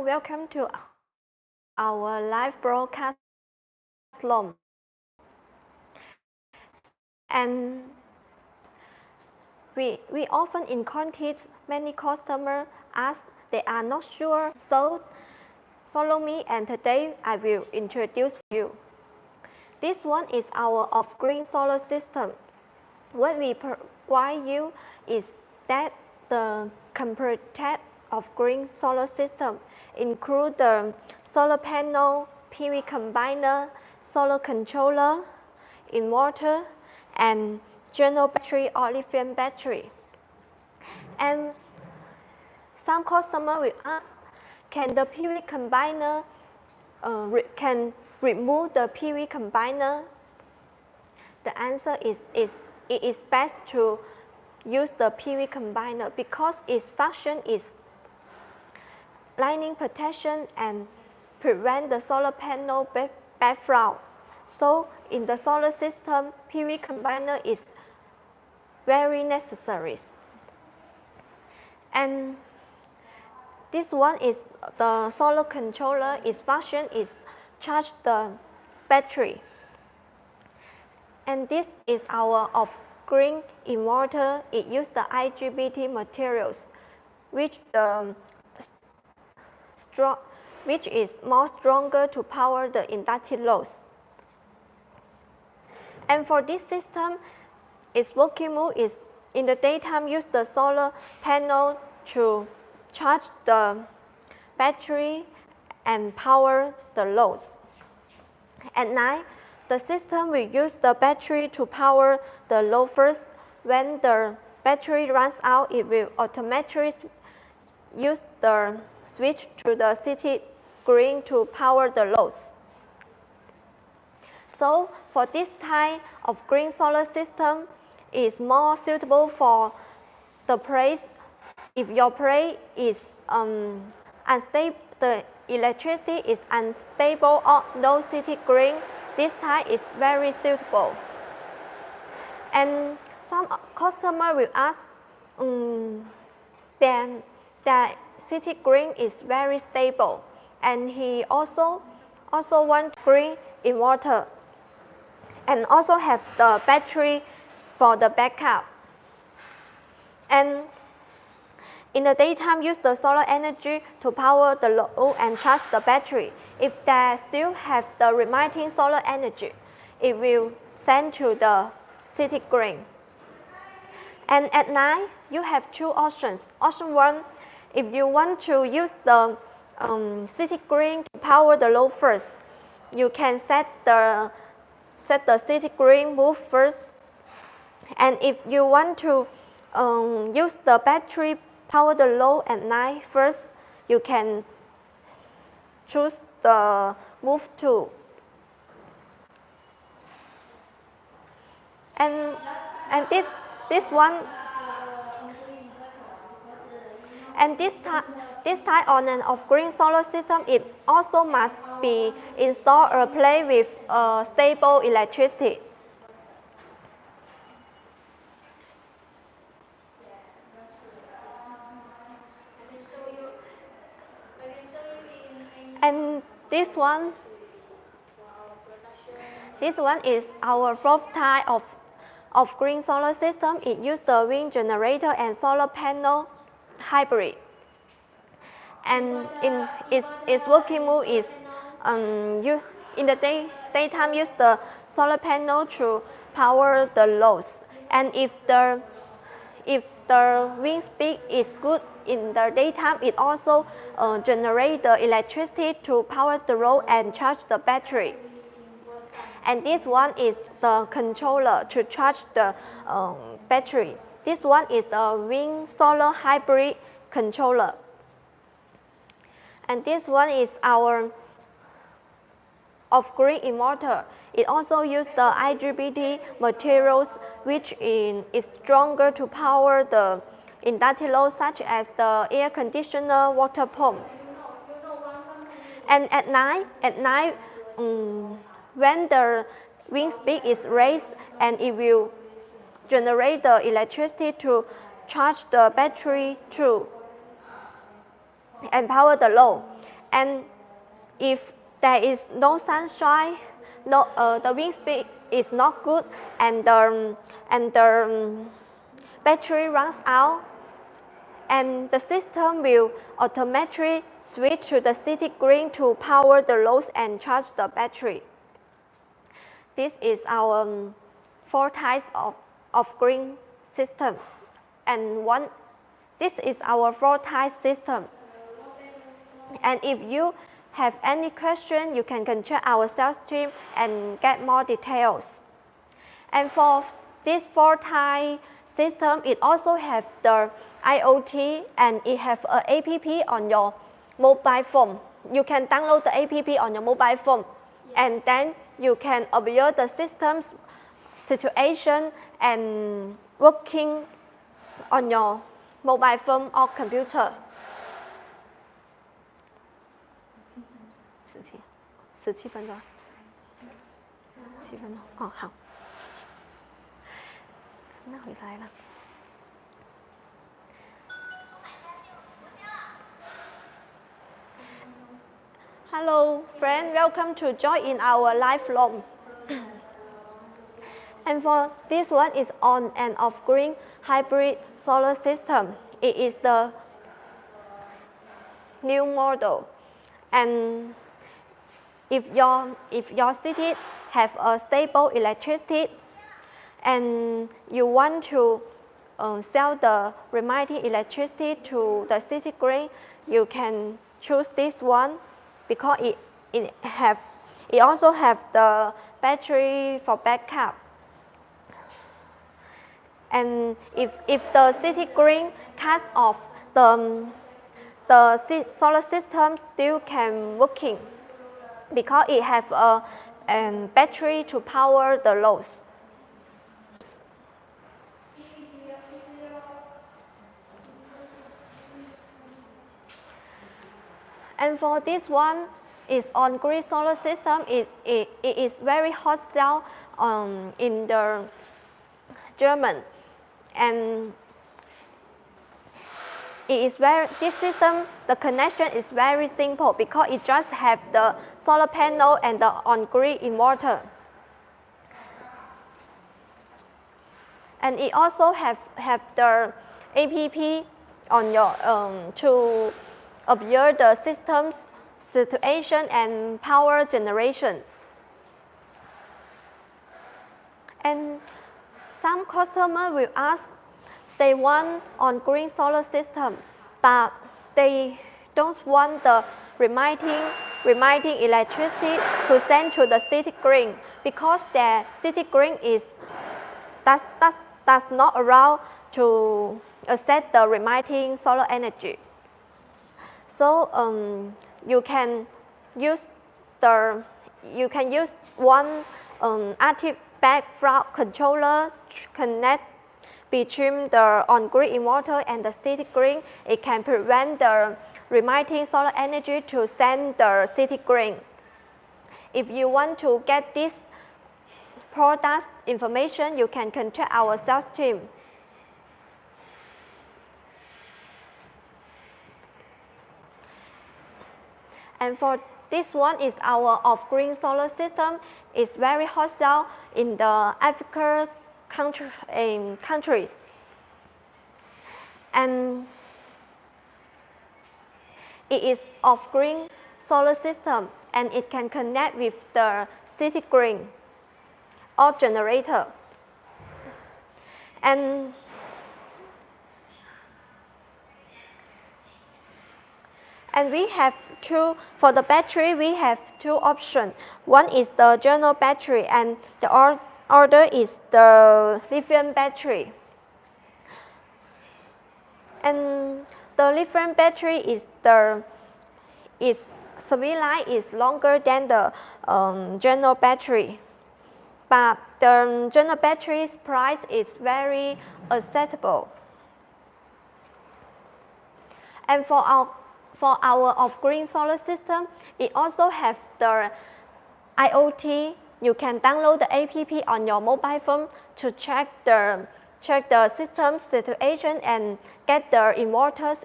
welcome to our live broadcast room. And we often encounter many customers ask they are not sure, so follow me and today I will introduce you. This one is our off-grid solar system. What we provide you is that the complete off-grid solar system include the solar panel, PV combiner, solar controller, inverter, and general battery or lithium battery. And some customer will ask, can the PV combiner can remove the PV combiner? The answer is it is best to use the PV combiner because its function is lightning protection and prevent the solar panel backflow. So in the solar system, PV combiner is very necessary. And this one is the solar controller. Its function is charge the battery. And this is our off-grid inverter. It uses the IGBT materials, which is more stronger to power the inductive loads. And for this system, its working mode is in the daytime use the solar panel to charge the battery and power the loads. At night, the system will use the battery to power the load first. When the battery runs out, it will automatically use the switch to the city grid to power the loads. So for this type of green solar system, is more suitable for the place. If your place is unstable, the electricity is unstable or no city grid, this type is very suitable. And some customer will ask, then the city grid is very stable, and he also want green inverter, and also have the battery for the backup. And in the daytime, use the solar energy to power the load and charge the battery. If they still have the remaining solar energy, it will send to the city grid. And at night, you have two options. Option one, if you want to use the city grid to power the load first, you can set the city grid move first. And if you want to use the battery power the load at night first, you can choose the move to. And this type on an off-grid solar system, it also must be installed or play with stable electricity. And this one is our fourth type of green solar system. It uses the wind generator and solar panel hybrid. And in its working mode is in the daytime use the solar panel to power the loads. And if the wind speed is good in the daytime, it also generates the electricity to power the load and charge the battery. And this one is the controller to charge the battery. This one is the wind solar hybrid controller. And this one is our off-grid inverter. It also uses the IGBT materials, which is stronger to power the inductive loads such as the air conditioner, water pump. And at night, when the wind speed is raised, and it will generate the electricity to charge the battery too and power the load. And if there is no sunshine, the wind speed is not good, and the battery runs out, and the system will automatically switch to the city grid to power the loads and charge the battery. This is our 4 types of grid system, and this is our 4 type system. And if you have any question, you can contact our sales team and get more details. And for this 4 type system, it also has the IoT, and it has an app on your mobile phone. You can download the app on your mobile phone, and then you can observe the system's situation and working on your mobile phone or computer. 17分钟，7分钟，哦，好，那回来了。Hello, friend. Welcome to join in our live room. And for this one is on and off grid hybrid solar system. It is the new model, and if your city have a stable electricity and you want to sell the remaining electricity to the city grid, you can choose this one because it also have the battery for backup. And if the city grid cuts off, the solar system still can working because it has a battery to power the loads. And for this one is on grid solar system. It is very hot sell in the German, and this system, the connection is very simple because it just have the solar panel and the on-grid inverter. And it also have the app on your to observe the system's situation and power generation. And some customers will ask, they want on-grid solar system, but they don't want the remaining electricity to send to the city grid because their city grid does not allow to accept the remaining solar energy. So you can use one active background controller to connect between the on-grid inverter and the city grid. It can prevent the remaining solar energy to send the city grid. If you want to get this product information, you can contact our sales team. And for this one is our off-grid solar system. It's very hot sell in the African countries. And it is off-grid solar system, and it can connect with the city grid or generator. And we have for the battery, we have 2 options. One is the general battery, and the other is the lithium battery. And the lithium battery its service life is longer than the general battery. But the general battery's price is very acceptable. And for our off-grid solar system, it also has the IoT. You can download the app on your mobile phone to check the system situation and get the inverter's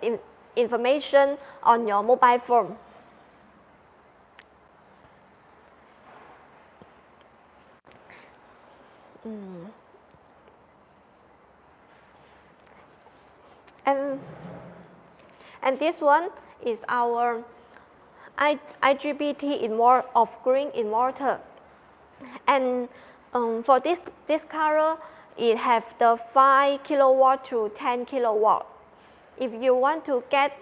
information on your mobile phone. And this one is our IGBT of green inverter. And for this color, it have the 5 kilowatt to 10 kilowatt. If you want to get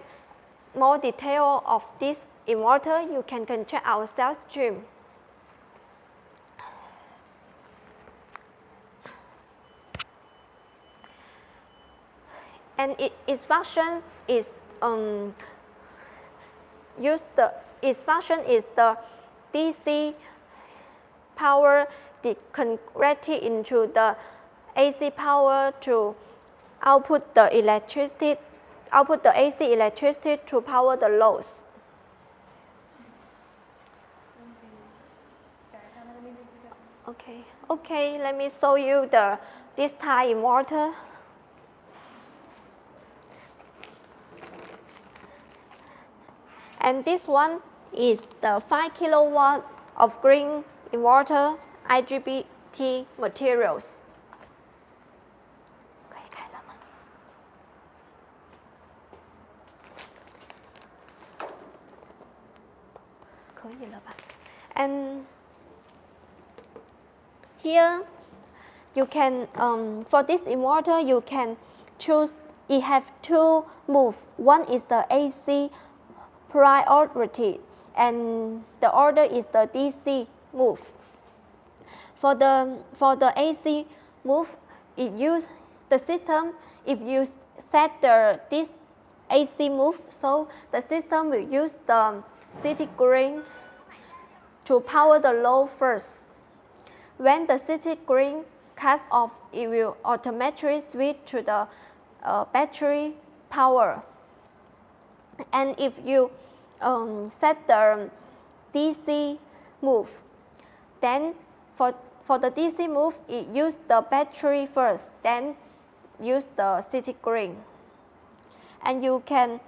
more detail of this inverter, you can contact our sales team. And its function is the DC power converted into the AC power to output the AC electricity to power the loads. Okay, let me show you this type inverter. And this one is the 5 kilowatt of green inverter IGBT materials. 可以开了吗？可以了吧？ And here you can for this inverter you can choose. It have two moves. One is the AC priority, and the other is the DC move. For the AC move, it use the system. If you set this AC move, so the system will use the city green to power the load first. When the city green cuts off, it will automatically switch to the battery power. And if you set the DC move, then for the DC move, it use the battery first, then use the city green. And you can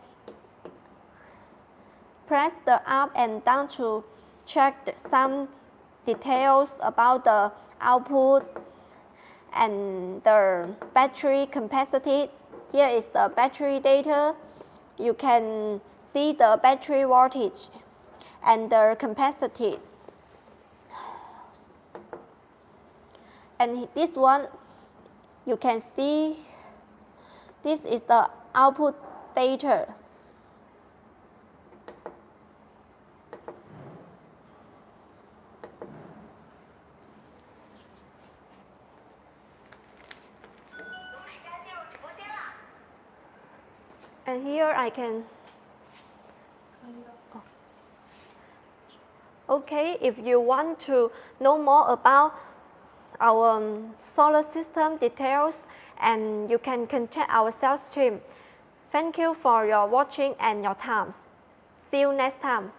press the up and down to check some details about the output and the battery capacity. Here is the battery data. You can see the battery voltage and the capacity. And this one, you can see this is the output data. And here I can. Okay, if you want to know more about our solar system details, and you can contact our sales team. Thank you for your watching and your time. See you next time.